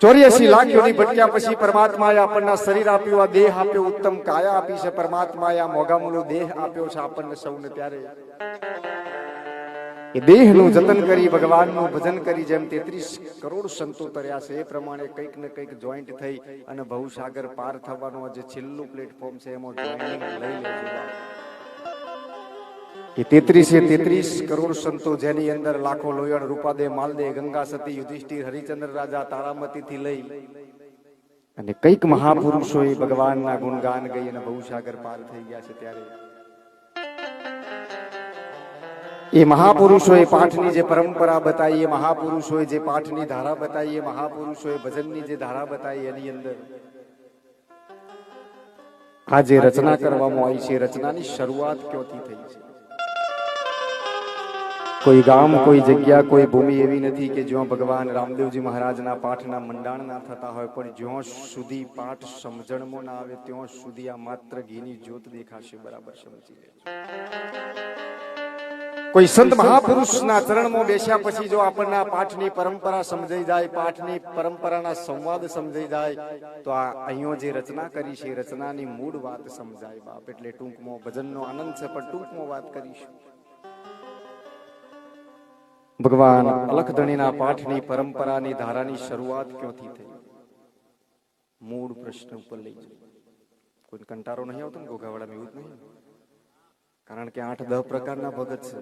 84 લાખ યોની ભટક્યા પછી પરમાત્માએ આપણને શરીર આપ્યું, આ દેહ આપ્યો, ઉત્તમ કાયા આપી છે પરમાત્માએ, આ મોગામૂલો દેહ આપ્યો છે આપણને સૌને. ત્યારે એ દેહનું જતન કરી ભગવાનનું ભજન કરી જેમ 33 કરોડ સંતો તર્યા છે એ પ્રમાણે કંઈક ને કંઈક જોઈન્ટ થઈ અને ભવસાગર પાર થવાનો જે છેલ્લું પ્લેટફોર્મ છે એમાં જોઈનિંગ લઈ લેજો. એ 33 કરોડ સંતો જેની અંદર લાખો લોયણ, રૂપાદે, માલદે, ગંગા સતી, યુધિષ્ઠિર, હરિચંદ્ર રાજા, તારામતી થી લઈ અને કઈક મહાપુરુષો એ ભગવાનના ગુણગાન ગઈ અને ભવસાગર પાર થઈ ગયા છે. ત્યારે એ મહાપુરુષોએ પાઠની જે પરંપરા બતાવી, એ મહાપુરુષોએ જે પાઠની ધારા બતાવી, એ મહાપુરુષોએ ભજનની જે ધારા બતાવી, એની અંદર આ જે રચના કરવામાં આવી છે, રચનાની શરૂઆત ક્યાંથી થઈ છે? કોઈ ગામ, કોઈ જગ્યા, કોઈ ભૂમિ એવી નથી કે જ્યાં ભગવાન રામદેવજી મહારાજના પાઠના મંડાણ ના થતા હોય, પણ જ્યાં સુધી પાઠ સમજણમાં ના આવે ત્યાં સુધી આ માત્ર ઘીની જ્યોત દેખાશે. બરાબર સમજી લેજો. કોઈ સંત મહાપુરુષના ચરણમાં બેસ્યા પછી જો આપણને આ પાઠની પરંપરા સમજાઈ જાય, પાઠની પરંપરાના સંવાદ સમજાઈ જાય, તો આ અહીંયા જે રચના કરી છે રચનાની મૂળ વાત સમજાય બાપ. એટલે ટૂંકમાં ભજનનો આનંદ છે પણ ટૂંકમાં વાત કરીશું. ભગવાન અલખધણીના પાઠની પરંપરાની ધારાની શરૂઆત ક્યાંથી થઈ? મૂળ પ્રશ્ન ઉપર લઈ જાય. કોઈ કંટારો નહીં આવતો ને ઘોઘાવાળામાં? એવું જ નહીં, કારણ કે 8-10 પ્રકારના ભગત છે.